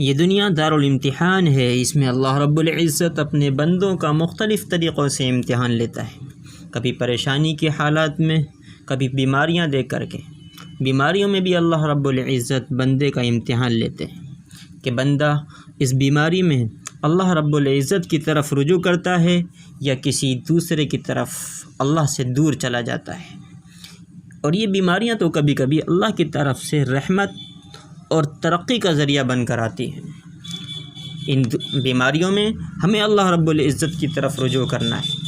یہ دنیا دارالامتحان ہے، اس میں اللہ رب العزت اپنے بندوں کا مختلف طریقوں سے امتحان لیتا ہے، کبھی پریشانی کے حالات میں، کبھی بیماریاں دے کر کے۔ بیماریوں میں بھی اللہ رب العزت بندے کا امتحان لیتے ہیں کہ بندہ اس بیماری میں اللہ رب العزت کی طرف رجوع کرتا ہے یا کسی دوسرے کی طرف اللہ سے دور چلا جاتا ہے۔ اور یہ بیماریاں تو کبھی کبھی اللہ کی طرف سے رحمت اور ترقی کا ذریعہ بن کر آتی ہیں۔ ان بیماریوں میں ہمیں اللہ رب العزت کی طرف رجوع کرنا ہے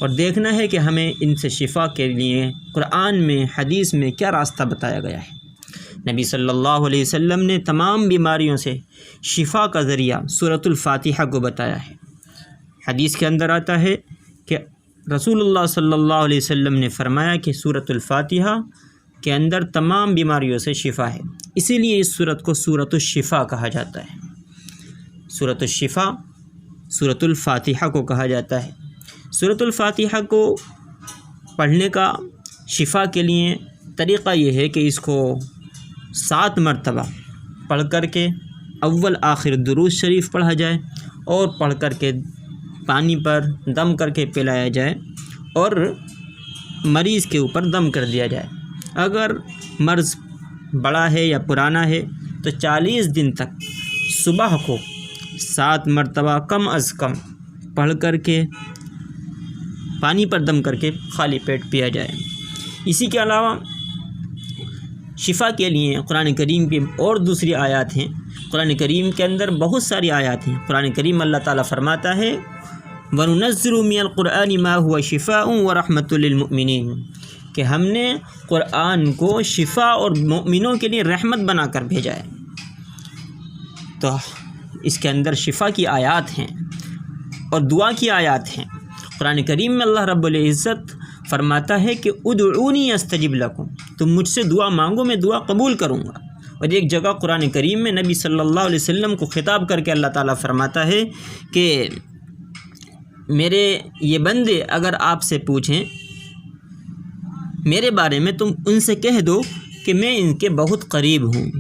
اور دیکھنا ہے کہ ہمیں ان سے شفا کے لیے قرآن میں، حدیث میں کیا راستہ بتایا گیا ہے۔ نبی صلی اللہ علیہ وسلم نے تمام بیماریوں سے شفا کا ذریعہ سورۃ الفاتحہ کو بتایا ہے۔ حدیث کے اندر آتا ہے کہ رسول اللہ صلی اللہ علیہ وسلم نے فرمایا کہ سورۃ الفاتحہ کے اندر تمام بیماریوں سے شفا ہے، اسی لیے اس سورت کو سورۃ الشفا کہا جاتا ہے۔ سورۃ الشفا سورۃ الفاتحہ کو کہا جاتا ہے۔ سورۃ الفاتحہ کو پڑھنے کا شفا کے لیے طریقہ یہ ہے کہ اس کو 7 مرتبہ پڑھ کر کے اول آخر درود شریف پڑھا جائے اور پڑھ کر کے پانی پر دم کر کے پلایا جائے اور مریض کے اوپر دم کر دیا جائے۔ اگر مرض بڑا ہے یا پرانا ہے تو 40 دن تک صبح کو 7 مرتبہ کم از کم پڑھ کر کے پانی پر دم کر کے خالی پیٹ پیا جائے۔ اسی کے علاوہ شفا کے لیے قرآن کریم کی اور دوسری آیات ہیں۔ قرآن کریم کے اندر بہت ساری آیات ہیں۔ قرآن کریم اللہ تعالیٰ فرماتا ہے وَنُنَزِّلُ مِنَ الْقُرْآنِ مَا هُوَ شِفَاءٌ وَرَحْمَةٌ لِّلْمُؤْمِنِينَ کہ ہم نے قرآن کو شفا اور مومنوں کے لیے رحمت بنا کر بھیجا ہے۔ تو اس کے اندر شفا کی آیات ہیں اور دعا کی آیات ہیں۔ قرآن کریم میں اللہ رب العزت فرماتا ہے کہ ادعونی استجب لکم، تم مجھ سے دعا مانگو میں دعا قبول کروں گا۔ اور ایک جگہ قرآن کریم میں نبی صلی اللہ علیہ وسلم کو خطاب کر کے اللہ تعالیٰ فرماتا ہے کہ میرے یہ بندے اگر آپ سے پوچھیں میرے بارے میں تم ان سے کہہ دو کہ میں ان کے بہت قریب ہوں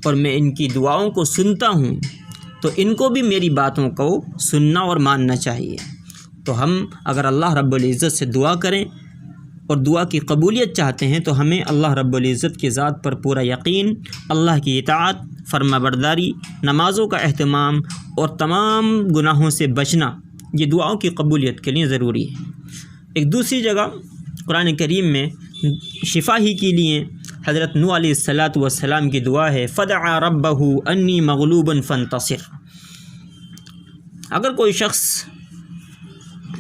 اور میں ان کی دعاؤں کو سنتا ہوں، تو ان کو بھی میری باتوں کو سننا اور ماننا چاہیے۔ تو ہم اگر اللہ رب العزت سے دعا کریں اور دعا کی قبولیت چاہتے ہیں تو ہمیں اللہ رب العزت کی ذات پر پورا یقین، اللہ کی اطاعت، فرما برداری، نمازوں کا اہتمام اور تمام گناہوں سے بچنا یہ دعاؤں کی قبولیت کے لیے ضروری ہے۔ ایک دوسری جگہ قرآن کریم میں شفا ہی کے لیے حضرت نوح علیہ السلام کی دعا ہے فدعا ربہ انی مغلوب فانتصر۔ اگر کوئی شخص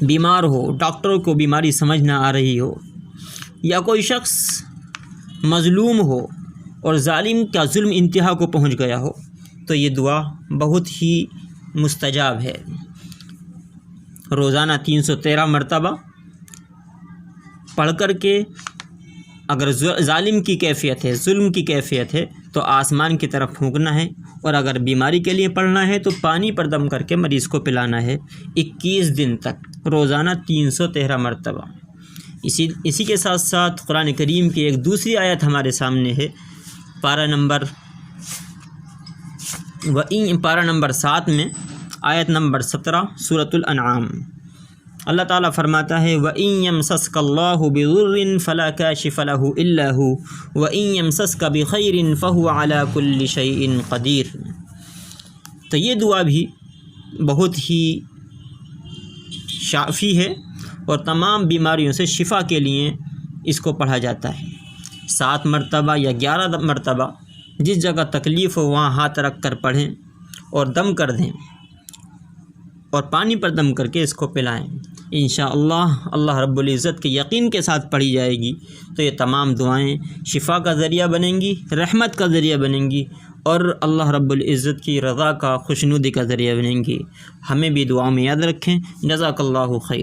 بیمار ہو، ڈاکٹروں کو بیماری سمجھ نہ آ رہی ہو، یا کوئی شخص مظلوم ہو اور ظالم کا ظلم انتہا کو پہنچ گیا ہو تو یہ دعا بہت ہی مستجاب ہے۔ روزانہ 313 مرتبہ پڑھ کر کے اگر ظالم کی کیفیت ہے، ظلم کی کیفیت ہے تو آسمان کی طرف پھونکنا ہے، اور اگر بیماری کے لیے پڑھنا ہے تو پانی پر دم کر کے مریض کو پلانا ہے 21 دن تک، روزانہ 313 مرتبہ۔ اسی کے ساتھ ساتھ قرآن کریم کی ایک دوسری آیت ہمارے سامنے ہے، پارہ نمبر 7 میں آیت نمبر 17 سورۃ الانعام۔ اللہ تعالیٰ فرماتا ہے وَإِن يَمْسَسْكَ اللَّهُ بِضُرٍّ فَلَا كَاشِفَ لَهُ إِلَّا هُوَ وَإِن يَمْسَسْكَ بِخَيْرٍ فَهُوَ عَلَى كُلِّ شَيْءٍ قَدِيرٌ۔ تو یہ دعا بھی بہت ہی شافی ہے اور تمام بیماریوں سے شفا کے لیے اس کو پڑھا جاتا ہے۔ 7 مرتبہ یا 11 مرتبہ جس جگہ تکلیف ہو وہاں ہاتھ رکھ کر پڑھیں اور دم کر دیں اور پانی پر دم کر کے اس کو پلائیں۔ انشاءاللہ اللہ رب العزت کے یقین کے ساتھ پڑھی جائے گی تو یہ تمام دعائیں شفا کا ذریعہ بنیں گی، رحمت کا ذریعہ بنیں گی اور اللہ رب العزت کی رضا کا، خوشنودی کا ذریعہ بنیں گی۔ ہمیں بھی دعاؤں میں یاد رکھیں۔ جزاک اللہ خیر۔